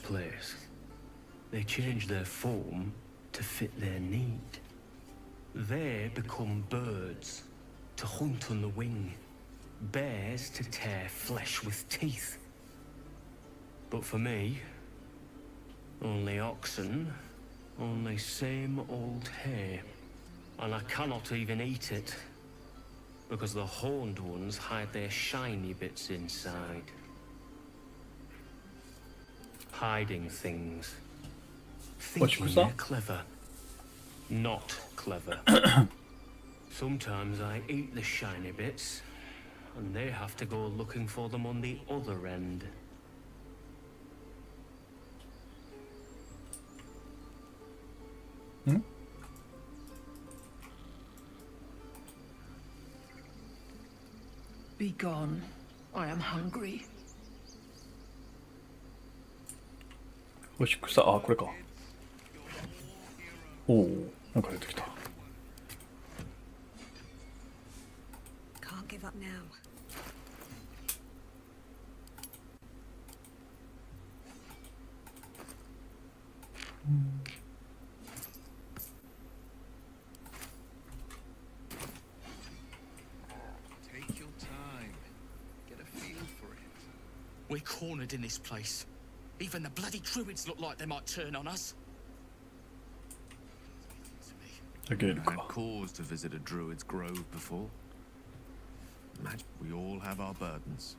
place. They change their form to fit their need. They become birds, to hunt on the wing. Bears to tear flesh with teeth. But for me, only oxen, only same old hay. And I cannot even eat it, because the horned ones hide their shiny bits inside. Hiding things. Thinking they're clever. Not clever. Sometimes I eat the shiny bits, and they have to go looking for them on the other end. Be gone. I am hungry. よし、草、あ、これか。おお、なんか出てきた。Can't give up now. Take your time. Get a feel for it. We're cornered in this place. Even the bloody druids look like they might turn on us. だける Had か。 cause to visit a druid's grove before. Imagine we all have our burdens.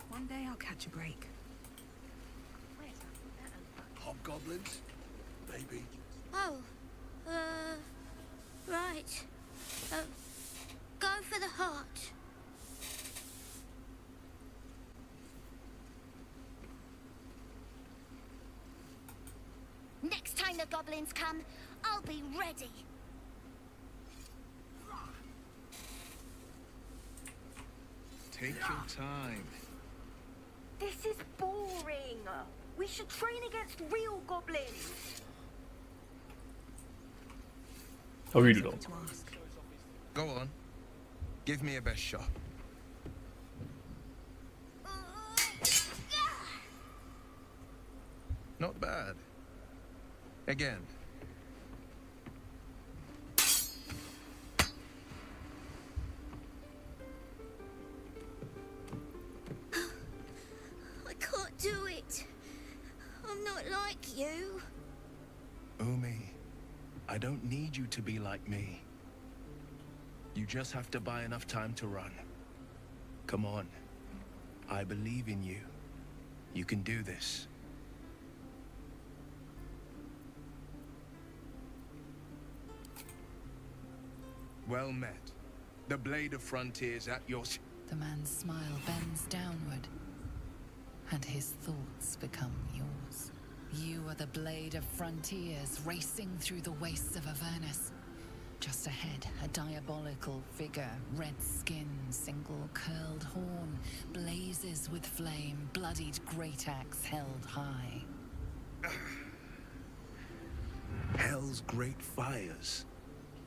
One day I'll catch a break. Hobgoblins? Maybe. Oh, right. Go for the heart. Next time the goblins come, I'll be ready. Take your time. This is boring. We should train against real goblins. あ、ウィルド。 To ask. Go on. Give me a best shot. Not bad. Again. I can't do it. I'm not like you. Umi, I don't need you to be like me. You just have to buy enough time to run. Come on. I believe in you. You can do this. Well met. The blade of frontiers at your... The man's smile bends downward, and his thoughts become yours. You are the blade of frontiers racing through the wastes of Avernus. Just ahead, a diabolical figure, red skin, single curled horn, blazes with flame, bloodied great axe held high. Hell's great fires.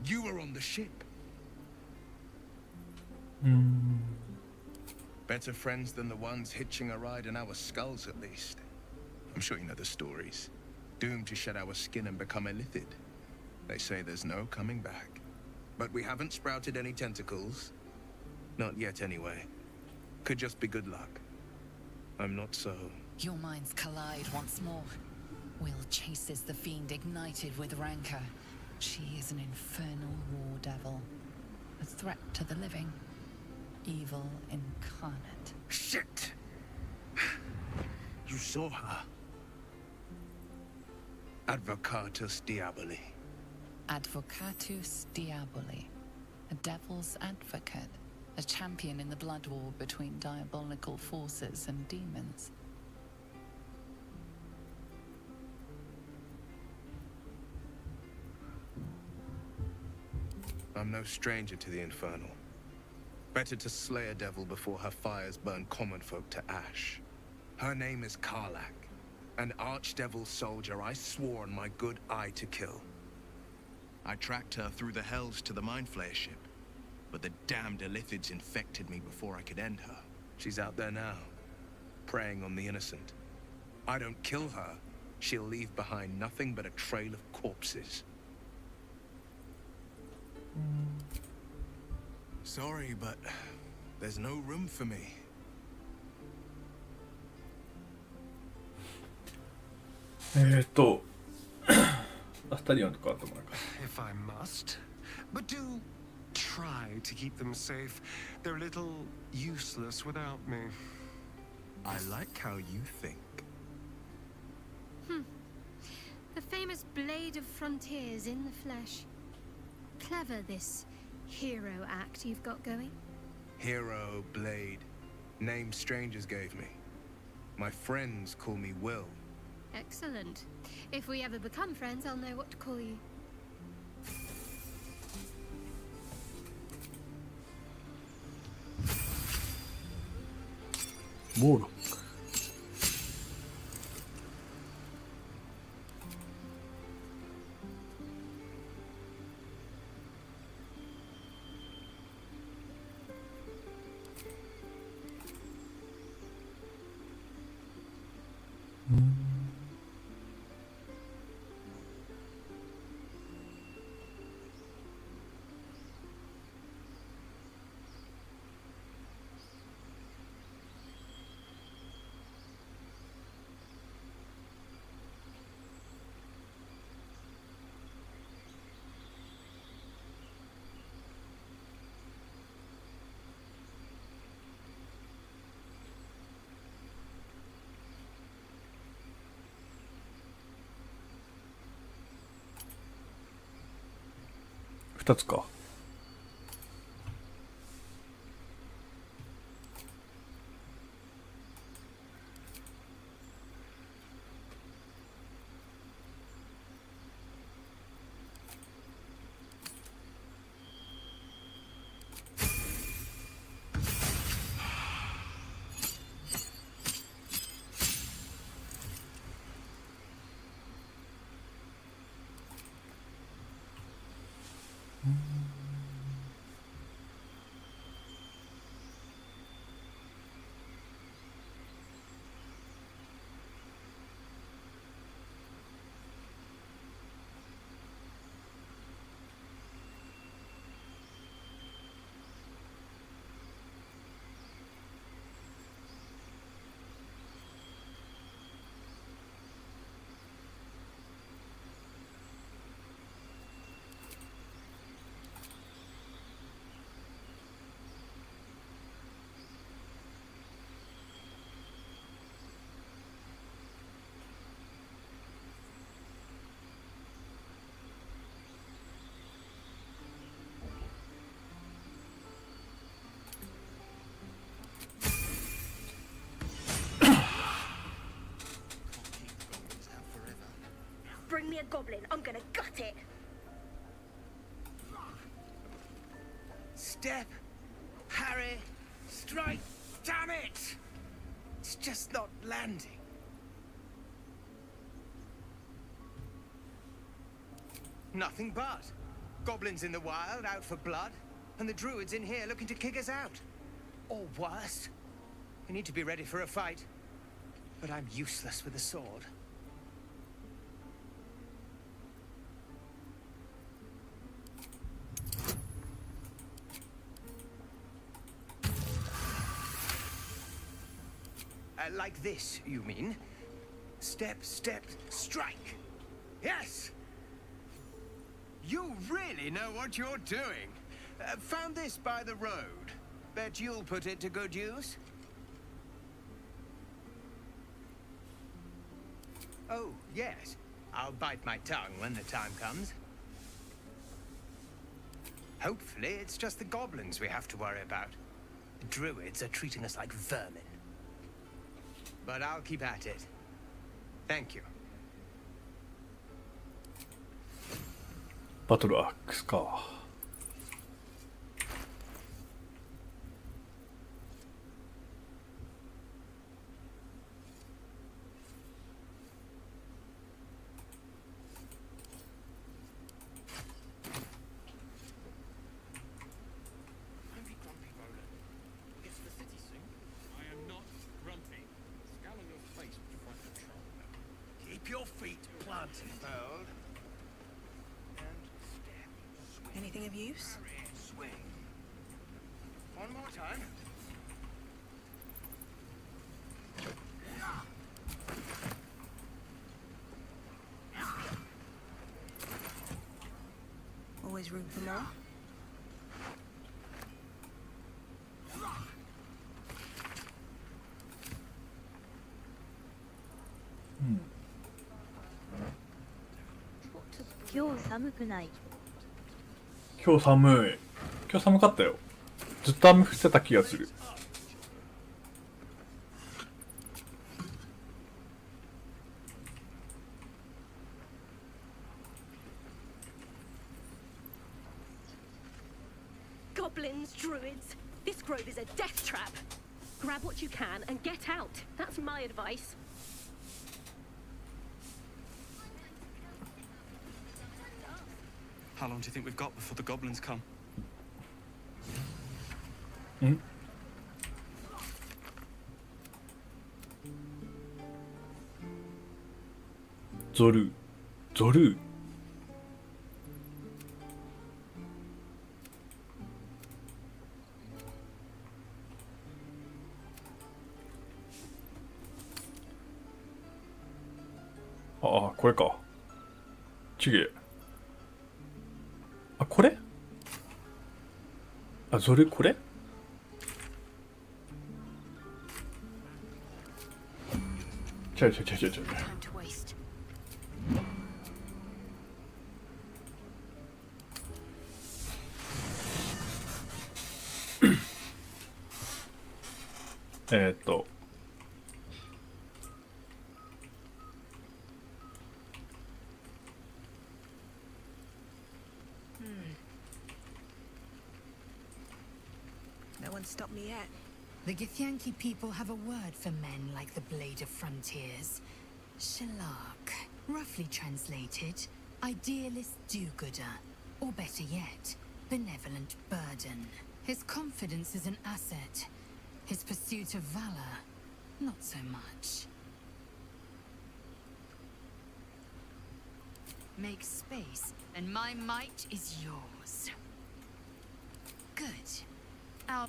You were on the ship. Better friends than the ones hitching a ride in our skulls, at least. I'm sure you know the stories. Doomed to shed our skin and become illithid. They say there's no coming back. But we haven't sprouted any tentacles. Not yet, anyway. Could just be good luck. I'm not so... Your minds collide once more. Will chases the fiend ignited with rancor. She is an infernal war devil. A threat to the living. Evil incarnate. Shit! You saw her. Advocatus Diaboli. Advocatus Diaboli. A devil's advocate. A champion in the blood war between diabolical forces and demons. I'm no stranger to the infernal. Better to slay a devil before her fires burn common folk to ash. Her name is Karlak, an archdevil soldier I swore on my good eye to kill. I tracked her through the hells to the Mind Flayer ship, but the damned illithids infected me before I could end her. She's out there now, preying on the innocent. I don't kill her, she'll leave behind nothing but a trail of corpses. Sorry, but there's no room for me. Astarion to kautta aika. If I must. But do try to keep them safe. They're a little useless without me. I like how you think. The famous Blade of Frontiers in the flesh. Clever, this hero act you've got going. Hero, Blade. Name strangers gave me. My friends call me Will. Excellent. If we ever become friends, I'll know what to call you. Moro. Twoつか。Bring me a goblin. I'm gonna gut it. Step, Harry, strike, damn it! It's just not landing. Nothing but. Goblins in the wild, out for blood, and the druids in here looking to kick us out. Or worse. We need to be ready for a fight. But I'm useless with a sword. Like this, you mean? Step, step, strike. Yes! You really know what you're doing. Found this by the road. Bet you'll put it to good use. Oh, yes. I'll bite my tongue when the time comes. Hopefully, it's just the goblins we have to worry about. The druids are treating us like vermin. But I'll keep at it. Thank you. Battle Axe か。I am not grumpy. Scowl on your face would fight the try. feet planted. Hold. And step. Swing. Anything of use? Swing. One more time. Always room for more? Hmm. 今日寒くない。今日寒い。今日寒かったよ。ずっと雨降ってた気がする。Goblins, druids. This grove is a death trap. Grab what you can and get out. That's my advice. How long do you think we've got before the goblins come? ん？ゾル。ゾル。ああ、これか。ちげえ。あ、これ？あ、ゾルこれ？違う違う違う違う違う。Time to waste. No one stopped me yet. The Githyanki people have a word for men like the Blade of Frontiers. Shalak. Roughly translated, idealist do-gooder. Or better yet, benevolent burden. His confidence is an asset. His pursuit of valor, not so much. Make space, and my might is yours. Good. I'll...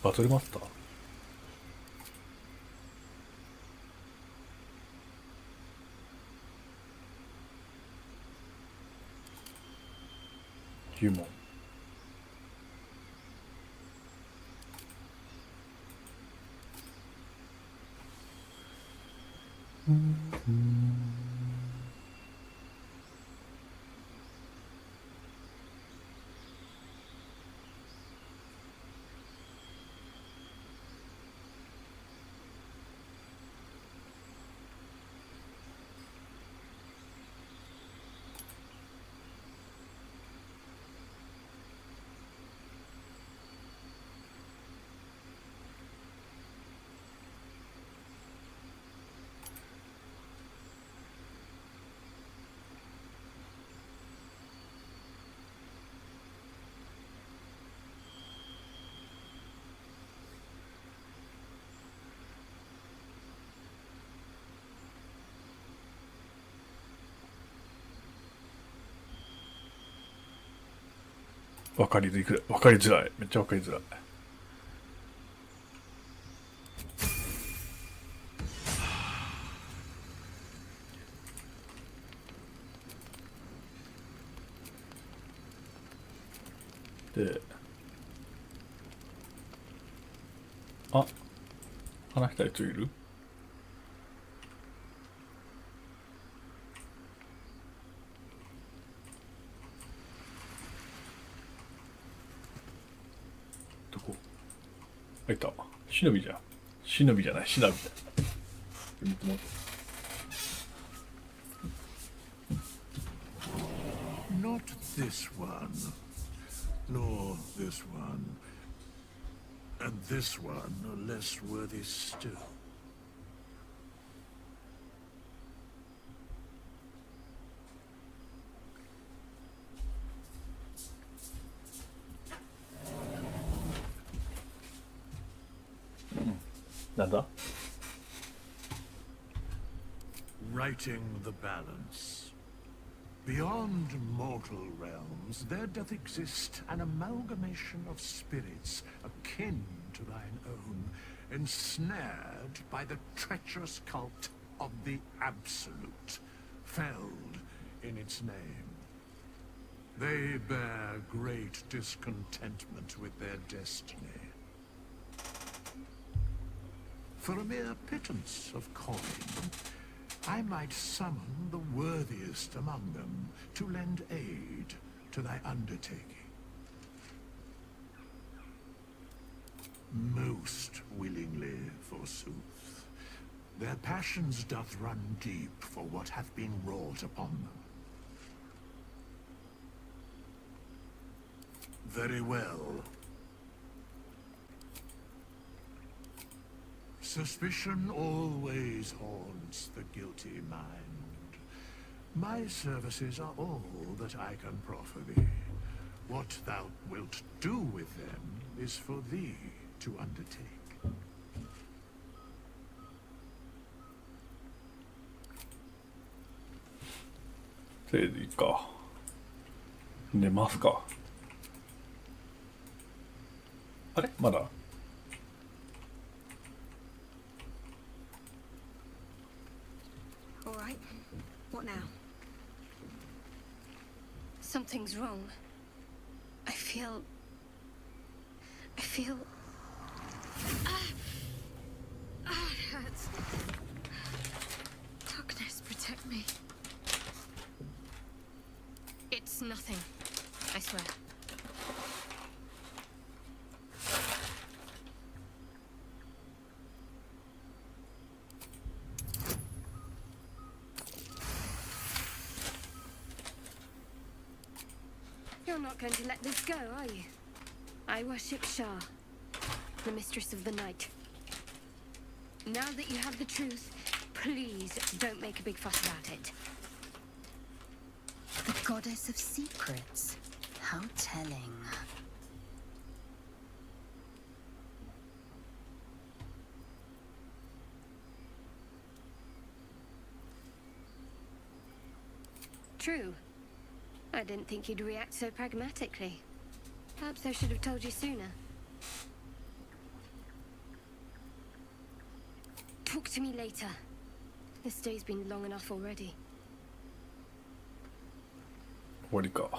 バトルマスター。ヒューモン。わかりづらい。めっちゃわかりづらい。で、あ、話したい人いる？どこ？あ、いた。忍びじゃん。忍びじゃない、忍びだ。見てもらって。Not this one, nor this one, and this one are less worthy still. なんだ Righting the balance. Beyond mortal realms, there doth exist an amalgamation of spirits akin to thine own, ensnared by the treacherous cult of the Absolute, felled in its name. They bear great discontentment with their destiny. For a mere pittance of coin, I might summon the worthiest among them to lend aid to thy undertaking. Most willingly, forsooth. Their passions doth run deep for what hath been wrought upon them. Very well. Suspicion always haunts the guilty mind. My services are all that I can proffer thee. What thou wilt do with them is for thee to undertake. それでいいか。寝ますか。あれまだ All right. What now? Something's wrong. I feel... it hurts. Darkness, protect me. It's nothing. I swear. You're not going to let this go, are you? I worship Shah, the mistress of the night. Now that you have the truth, please don't make a big fuss about it. The goddess of secrets. How telling. True. I didn't think you'd react so pragmatically. Perhaps I should have told you sooner. Talk to me later. This day's been long enough already. 終わりか。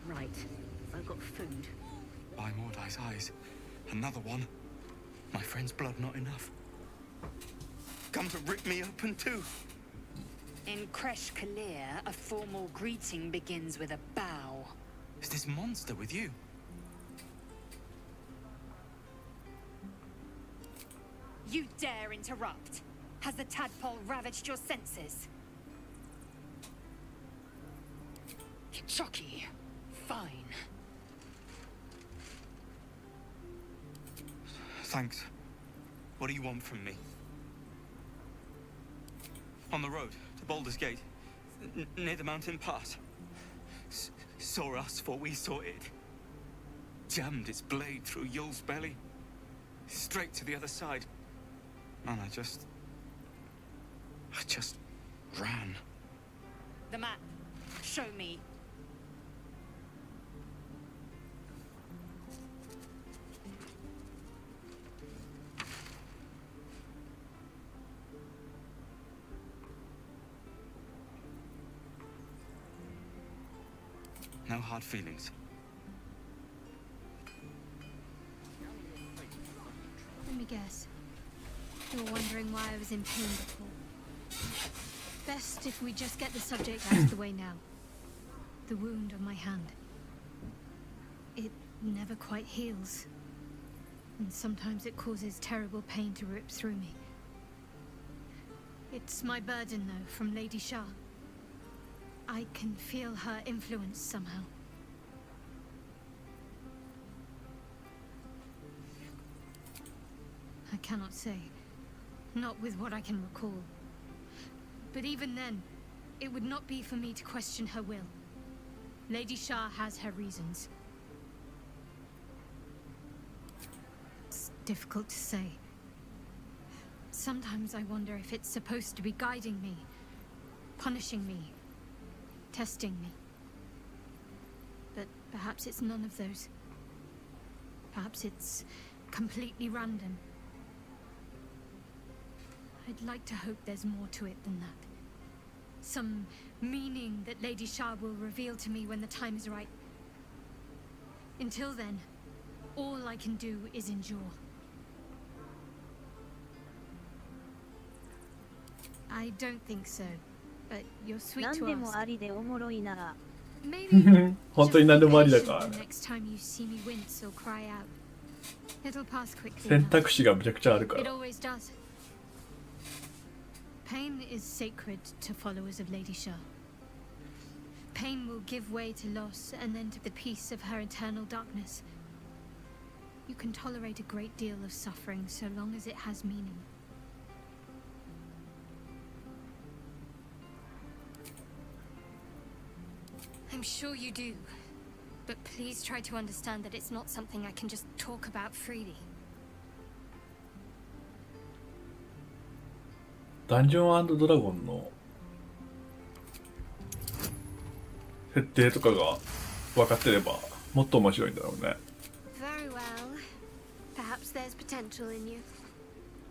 Right. I've got food. By Mordai's eyes. Another one. My friend's blood not enough. Come to rip me open too. In Kresh Kalir, a formal greeting begins with a bow. Is this monster with you? You dare interrupt? Has the tadpole ravaged your senses? Chucky. Fine. Thanks. What do you want from me? On the road to Baldur's Gate, near the mountain pass. Saw us, for we saw it. Jammed its blade through Yul's belly. Straight to the other side. And I just ran. The map. Show me. No hard feelings. Let me guess. You were wondering why I was in pain before. Best if we just get the subject out of the way now. The wound on my hand. It never quite heals. and sometimes it causes terrible pain to rip through me. It's my burden, though, from Lady Shah. I can feel her influence somehow. I cannot say. Not with what I can recall. But even then, it would not be for me to question her will. Lady Shah has her reasons. It's difficult to say. Sometimes I wonder if it's supposed to be guiding me, punishing me, testing me. But perhaps it's none of those. Perhaps it's completely random. I'd like to hope there's more to it than that. Some meaning that Lady Shah will reveal to me when the time is right. Until then, all I can do is endure. I don't think so, but you're sweet to 何でも ask. ありでおもろいなら Maybe 本当に何でもありだから the ね。 next time you see me wince or cry out. It'll pass quickly 選 enough. 択肢がむちゃくちゃあるか It ら。 always does. Pain is sacred to followers of Lady Shah. Pain will give way to loss and then to the peace of her eternal darkness. You can tolerate a great deal of suffering so long as it has meaning. I'm sure you do. But please try to understand that it's not something I can just talk about freely. ダンジョン&ドラゴンの設定とかが分かってればもっと面白いんだろうね。 Very well. Perhaps there's potential in you.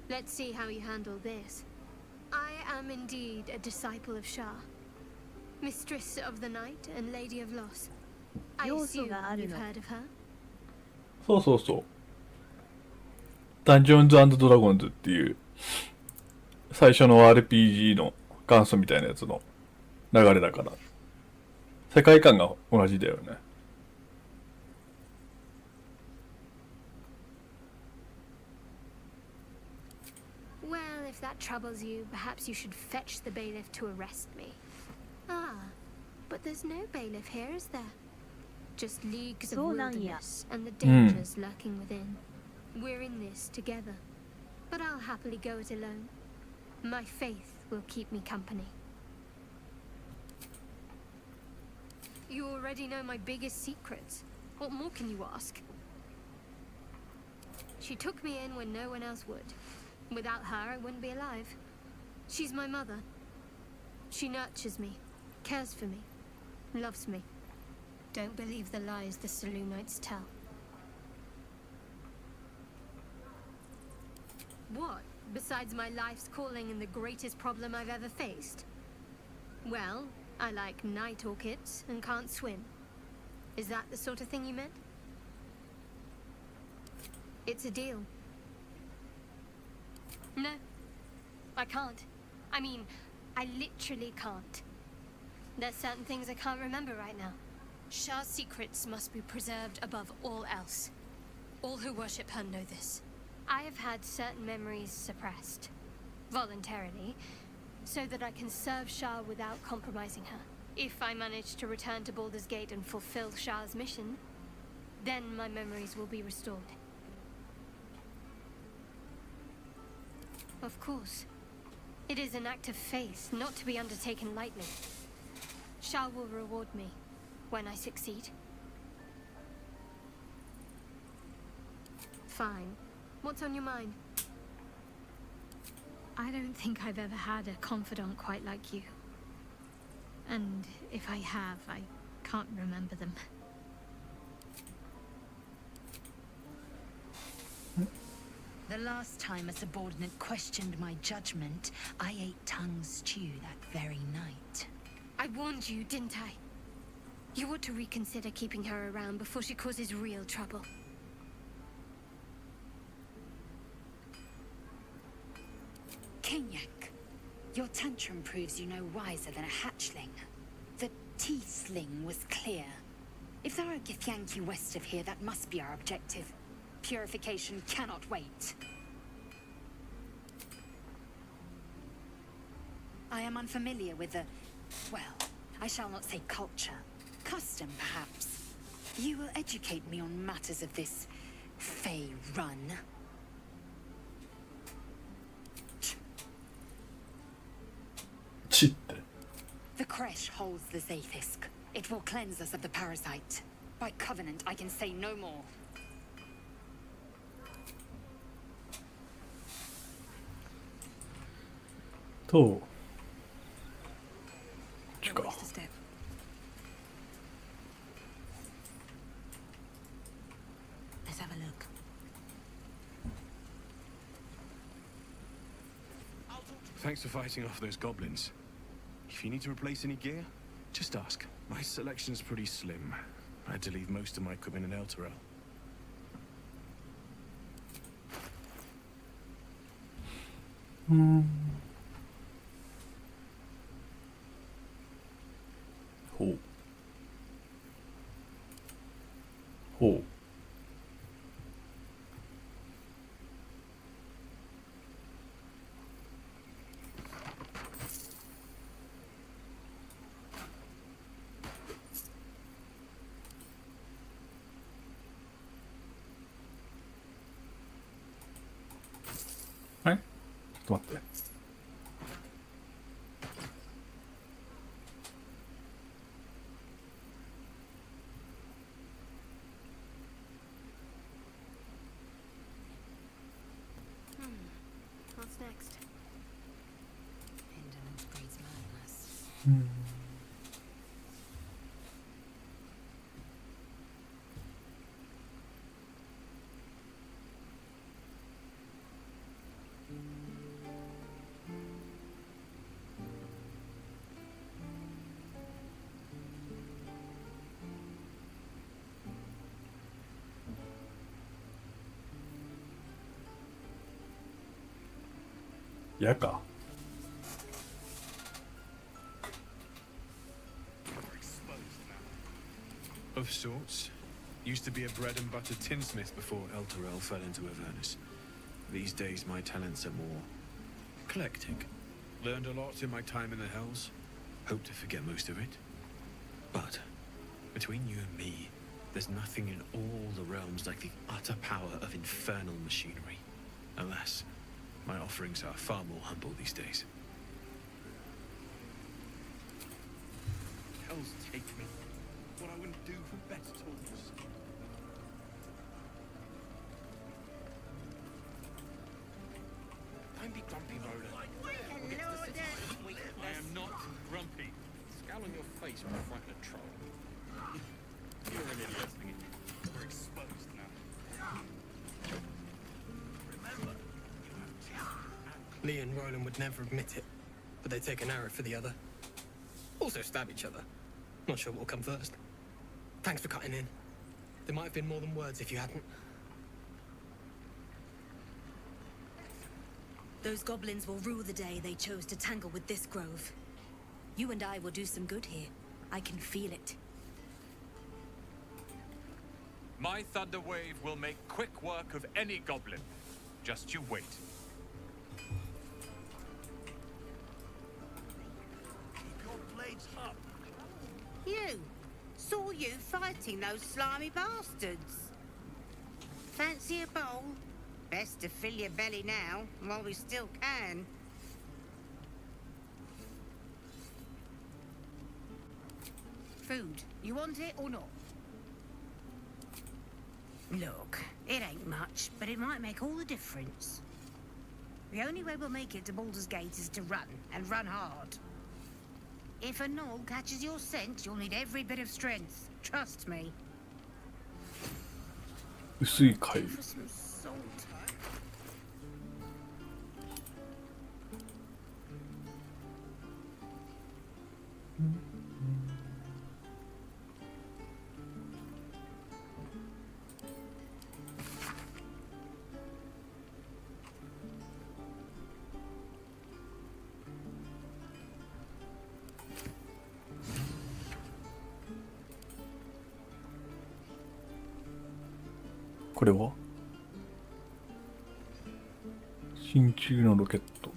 Let's see how you handle this. I am indeed a disciple of Shah, Mistress of the Night and Lady of Loss. I assume you've heard of her? そうそうそう。ダンジョンズ&ドラゴンズっていう最初の RPG の元祖みたいなやつの流れだから。世界観が同じだよね。Well, if that troubles you, perhaps you should fetch the bailiff to arrest me. Ah, but there's no bailiff here, is there? Just leagues of wilderness and the dangers lurking within. We're in this together, but I'll happily go it alone. My faith will keep me company. You already know my biggest secrets. What more can you ask? She took me in when no one else would. Without her, I wouldn't be alive. She's my mother. She nurtures me, cares for me, loves me. Don't believe the lies the Selûnites tell. What? Besides my life's calling and the greatest problem I've ever faced? Well, I like night orchids and can't swim. Is that the sort of thing you meant? It's a deal. No, I can't. I mean, I literally can't. There's certain things I can't remember right now. Shah's secrets must be preserved above all else. All who worship her know this. I have had certain memories suppressed, voluntarily, so that I can serve Shah without compromising her. If I manage to return to Baldur's Gate and fulfill Shah's mission, then my memories will be restored. Of course. It is an act of faith, not to be undertaken lightly. Shah will reward me when I succeed. Fine. What's on your mind? I don't think I've ever had a confidant quite like you. And if I have, I can't remember them. The last time a subordinate questioned my judgment, I ate tongue stew that very night. I warned you, didn't I? You ought to reconsider keeping her around before she causes real trouble. Kenyak, your tantrum proves you no wiser than a hatchling. The teeth sling was clear. If there are Githyanki west of here, that must be our objective. Purification cannot wait. I am unfamiliar with the, well, I shall not say culture. Custom, perhaps. You will educate me on matters of this Faerûn. The creche holds the Zaithisk. It will cleanse us of the parasite. By covenant, I can say no more. To. Don't waste a step. Let's have a look. Thanks for fighting off those goblins. If you need to replace any gear, just ask. My selection's pretty slim. I had to leave most of my equipment in Elturel. Ho. Ho. Right? ちょっと待って。What's next? Indolence breeds madness. やか。Of sorts. Used to be a bread and butter tinsmith before Elturel fell into Avernus. These days my talents are more eclectic. Learned a lot in my time in the Hells. Hope to forget most of it. But between you and me, there's nothing in all the realms like the utter power of infernal machinery. Alas, my offerings are far more humble these days. Hells take me. What I wouldn't do for better tools. Don't be grumpy, Roland. We'll get to the city. I am not grumpy. Scowl on your face when I frighten a troll. You're an idiot. We're exposed now. Remember, Lee and Roland would never admit it, but they take an arrow for the other. Also stab each other. Not sure what will come first. Thanks for cutting in. There might have been more than words if you hadn't. Those goblins will rue the day they chose to tangle with this grove. You and I will do some good here. I can feel it. My thunder wave will make quick work of any goblin. Just you wait. Keep your blades up. You! Saw you fighting those slimy bastards. Fancy a bowl? Best to fill your belly now, while we still can. Food. You want it or not? Look, it ain't much, but it might make all the difference. The only way we'll make it to Baldur's Gate is to run, and run hard. If a gnoll catches your scent, you'll need every bit of strength. Trust me. 薄い貝。 For some salt. これは真鍮のロケット。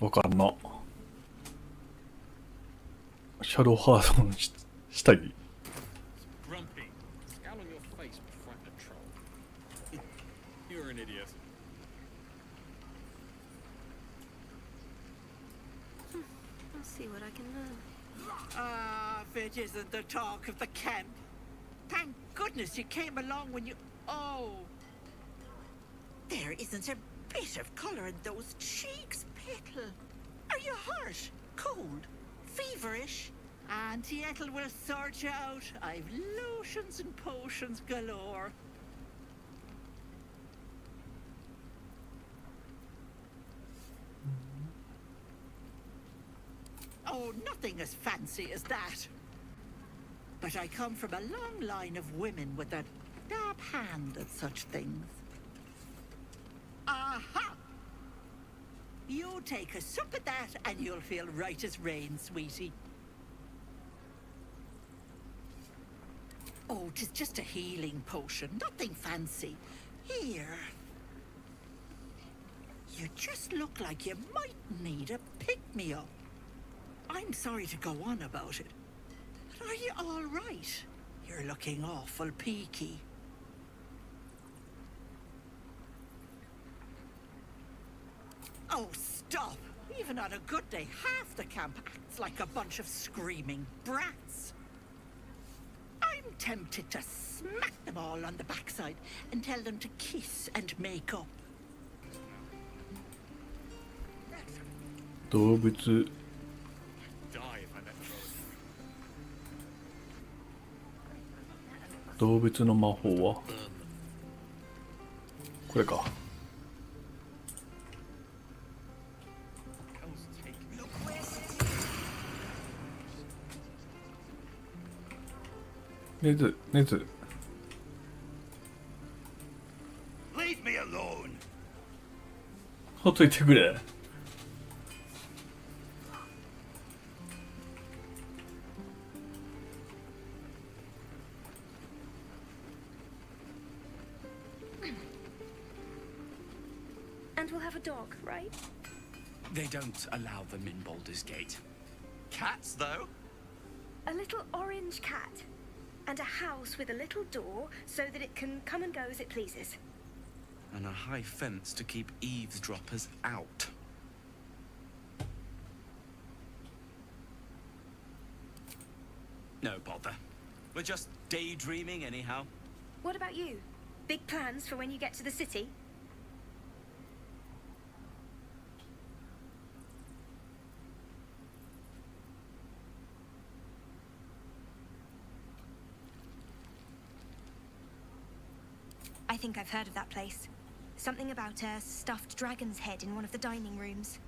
わからんな。シャドウハードの下着。Grumpy. Scowl on your face would frighten a troll. You're an idiot. I'll see what I can learn. Ah, if it isn't the talk of the camp. Thank goodness you came along when you... Oh! There isn't a bit of colour in those cheeks, Pickle. Are you hurt? Cold? Feverish? Auntie Ethel will sort you out. I've lotions and potions galore. Oh, nothing as fancy as that. But I come from a long line of women with a dab hand at such things. Aha! You take a sup at that and you'll feel right as rain, sweetie. Oh, 'tis just a healing potion, nothing fancy. Here. You just look like you might need a pick-me-up. I'm sorry to go on about it, but are you all right? You're looking awful peaky. Oh, stop! Even on a good day, half the camp acts like a bunch of screaming brats. I'm tempted to smack them all on the backside and tell them to kiss and make up. 動物 Die if I let go. 動物の魔法はこれか。ネズ。Leave me alone. ほっといてくれ。And we'll have a dog, right? They don't allow them in Baldur's Gate. Cats, though? A little orange cat. And a house with a little door so that it can come and go as it pleases. And a high fence to keep eavesdroppers out. No bother. We're just daydreaming anyhow. What about you? Big plans for when you get to the city? I think I've heard of that place. Something about a stuffed dragon's head in one of the dining rooms.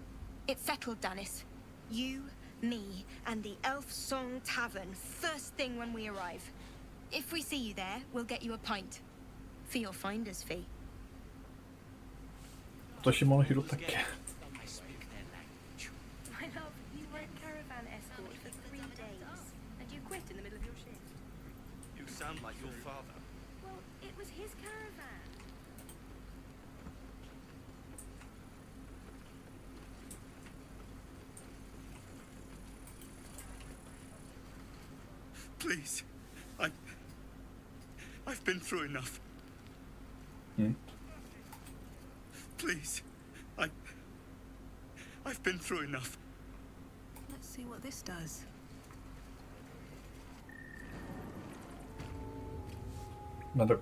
It's settled, Danis. You, me, and the Elf Song Tavern first thing when we arrive. If we see you there, we'll get you a pint. For your finder's fee. 落とし物拾ったっけ？ My love, you were a caravan escort for 3 days. And you quit in the middle of your shift. You sound like your father. Well, it was his caravan. Please. I've been through enough. Please. I've been through enough. Let's see what this does. なんだ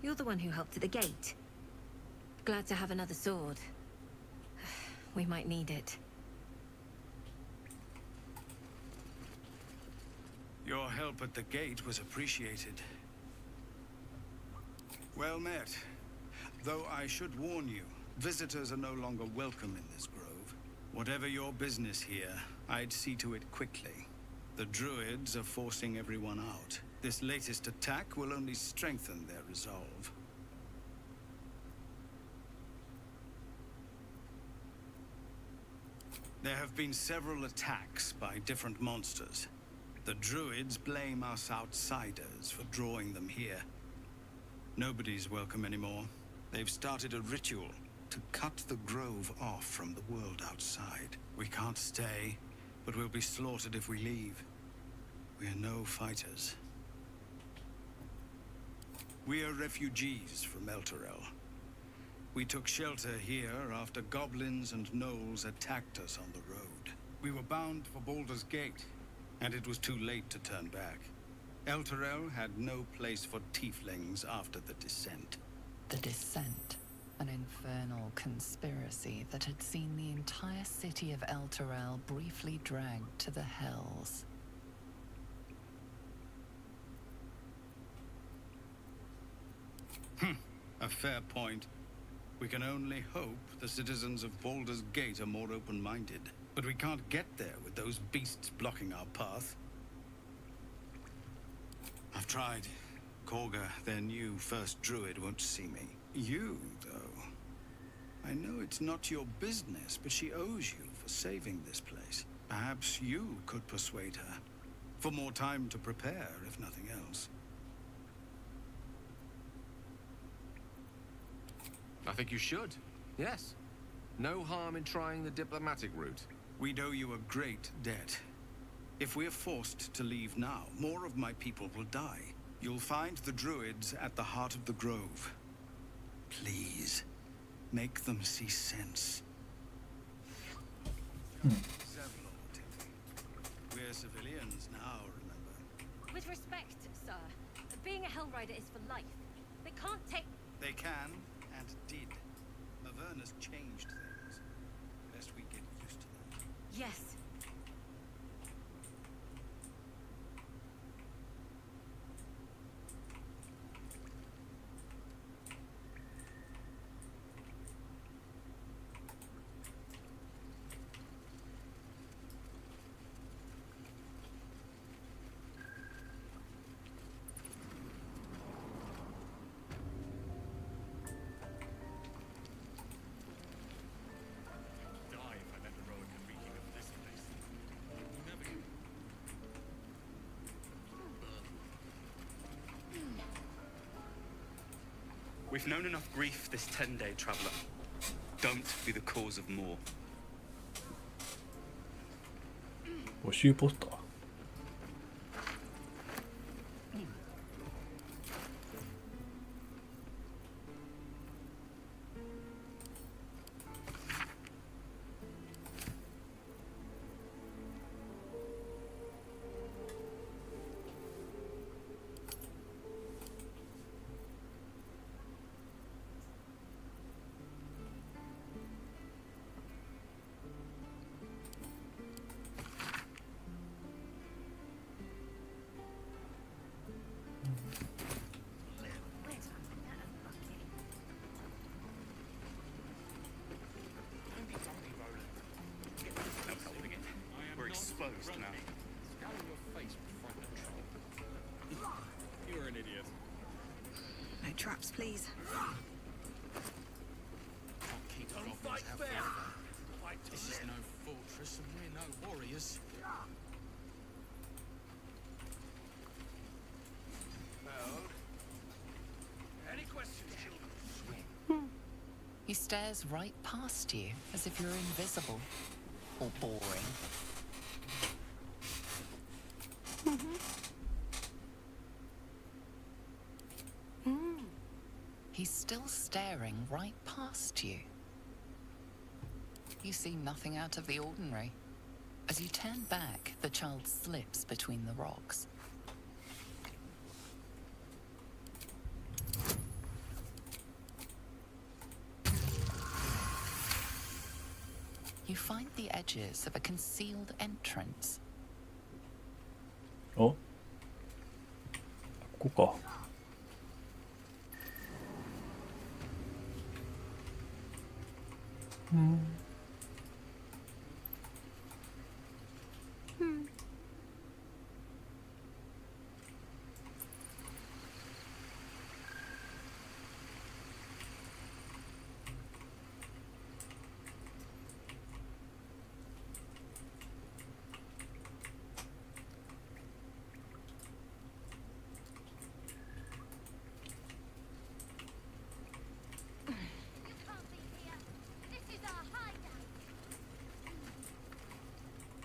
You're the one who helped at the gate. Glad to have another sword. We might need it. Your help at the gate was appreciated. Well met. Though I should warn you, visitors are no longer welcome in this grove. Whatever your business here, I'd see to it quickly. The druids are forcing everyone out. This latest attack will only strengthen their resolve. There have been several attacks by different monsters. The druids blame us outsiders for drawing them here. Nobody's welcome anymore. They've started a ritual to cut the grove off from the world outside. We can't stay, but we'll be slaughtered if we leave. We're no fighters. We are refugees from Elturel. We took shelter here after goblins and gnolls attacked us on the road. We were bound for Baldur's Gate, and it was too late to turn back. Elturel had no place for tieflings after the Descent. The Descent, an infernal conspiracy that had seen the entire city of Elturel briefly dragged to the Hells. A fair point. We can only hope the citizens of Baldur's Gate are more open-minded. But we can't get there with those beasts blocking our path. I've tried. Korga, their new first druid, won't see me. You, though. I know it's not your business, but she owes you for saving this place. Perhaps you could persuade her. For more time to prepare, if nothing else. I think you should. Yes. No harm in trying the diplomatic route. We'd owe you a great debt. If we're forced to leave now, more of my people will die. You'll find the druids at the heart of the grove. Please, make them see sense. We're civilians now, remember? With respect, sir, being a Hellrider is for life. They can't take... They can, and did. Avernus changed things. Best we get used to them. Yes. We've known enough grief this 10-day traveler. Don't be the cause of more. 募集ポスター。We're exposed now. You're an idiot. No traps, please. Don't fight fair. This is no fortress and we're no warriors. Any questions, children? He stares right past you, as if you're invisible. Or boring. He's still staring right past you. You see nothing out of the ordinary. As you turn back, the child slips between the rocks. you find the edges of a concealed entrance. お、ここか。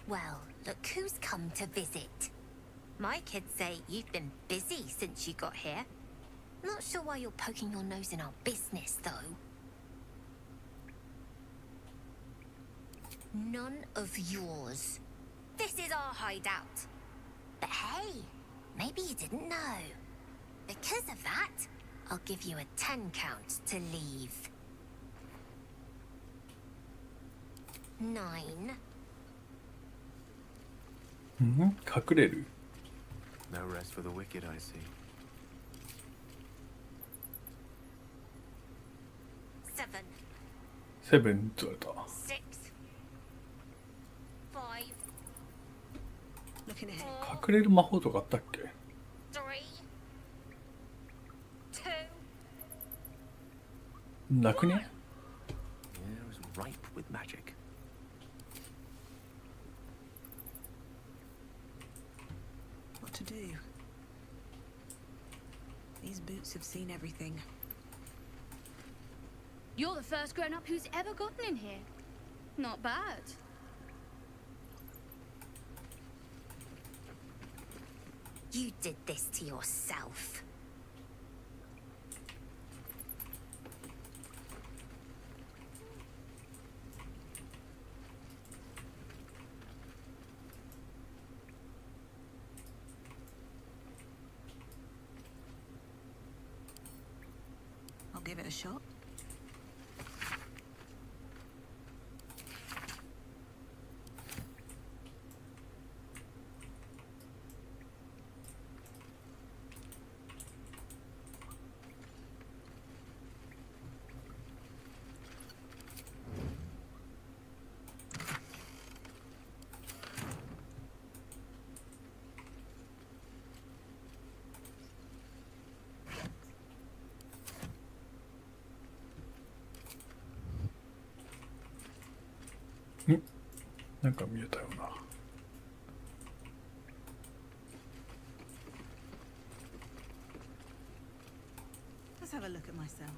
Well, look who's come to visit. My kids say you've been busy since you got here. Not sure why you're poking your nose in our business, though. None of yours. This is our hideout. But hey, maybe you didn't know. Because of that, I'll give you a 10 count to leave. 9. 隠れる No rest for the wicked, I see. 7. セブンって言われた。 6. 5. Looking ahead. 隠れる魔法とかあったっけ？ 3. なくね？ Yeah, it was ripe with magic. What to do? These boots have seen everything. You're the first grown-up who's ever gotten in here. Not bad. You did this to yourself. I'll give it a shot. 응? なんか見えたよな。 Let's have a look at myself.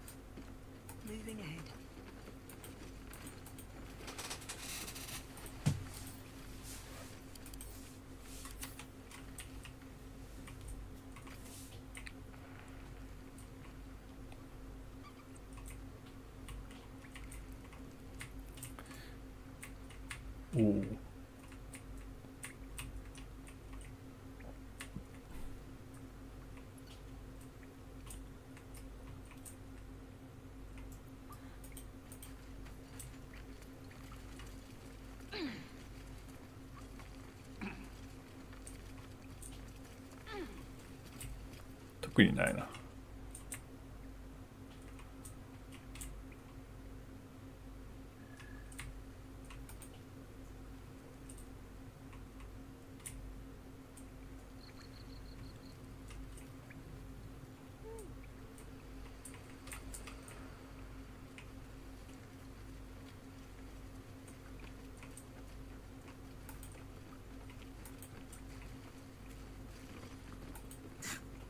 Moving ahead. Oh.特にないな。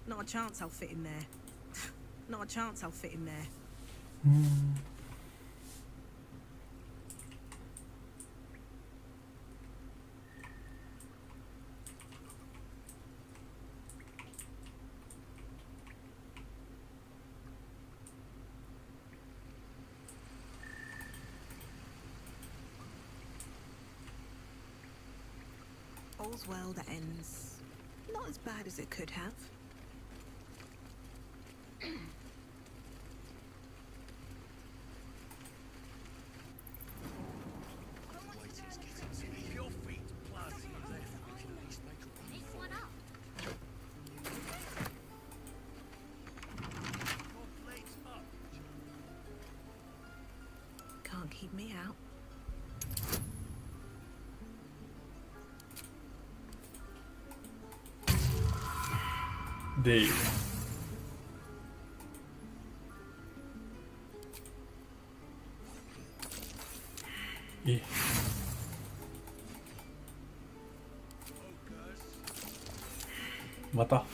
Not a chance I'll fit in there. Not a chance I'll fit in there. All's well that ends not as bad as it could have. でえまた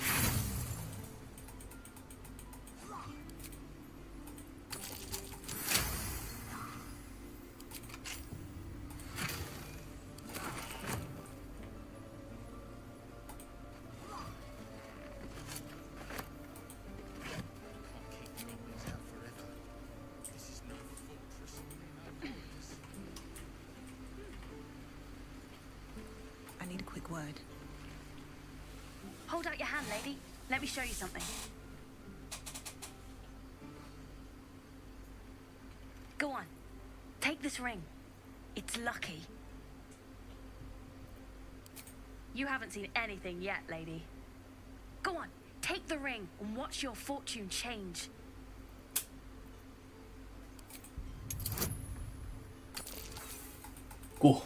I need a quick word. Hold out your hand, lady. Let me show you something. Go on. Take this ring. It's lucky. You haven't seen anything yet, lady. Go on. Take the ring and watch your fortune change. Go.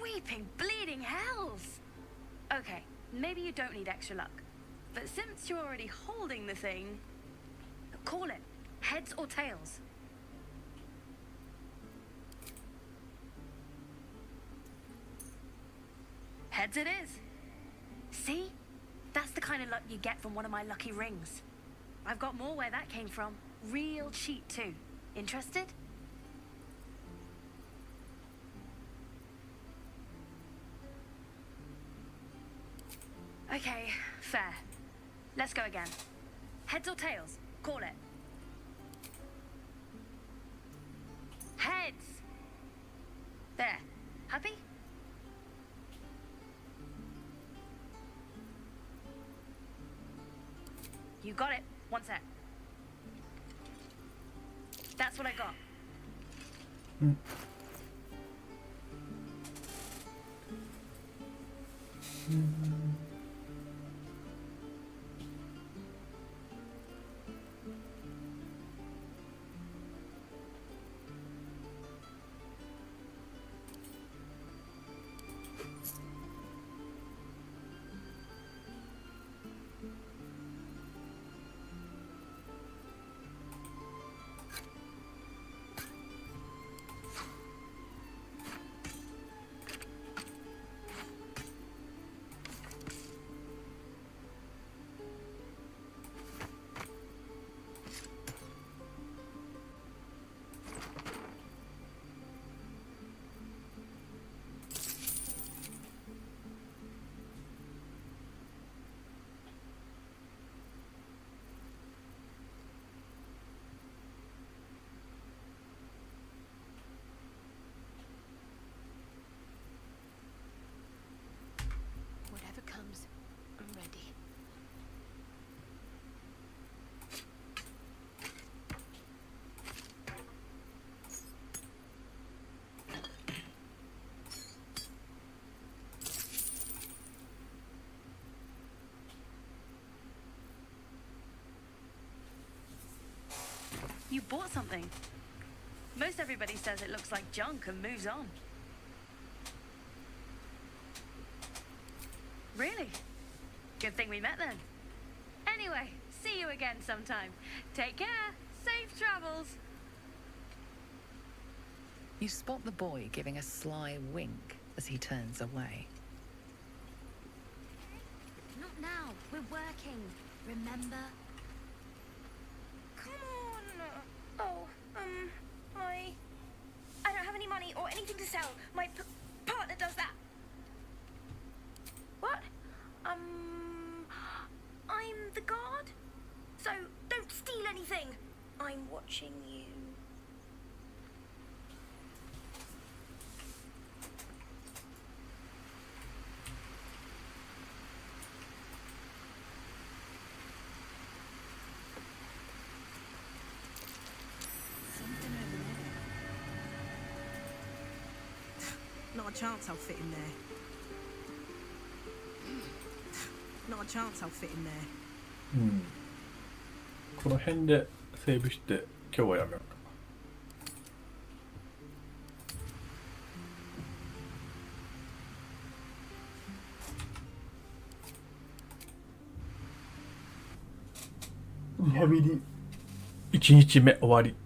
Weeping, bleeding hells! Okay, maybe you don't need extra luck. But since you're already holding the thing, call it. Heads or tails? Heads it is. See? That's the kind of luck you get from one of my lucky rings. I've got more where that came from. Real cheap too. Interested? Okay, fair. Let's go again. Heads or tails? Call it. Heads! There. Happy? You got it. One sec. That's what I got. Whatever comes, I'm ready. You bought something. Most everybody says it looks like junk and moves on. Really? Good thing we met then. Anyway, see you again sometime. Take care. Safe travels. You spot the boy giving a sly wink as he turns away. Not now. We're working. Remember? Come on. Oh, I don't have any money or anything to sell. My partner does that. What? I'm the guard. So don't steal anything. I'm watching you. Not a chance I'll fit in there. Not a chance I'll fit in there. この辺でセーブして今日はやめようか。リハビリ1日目終わり。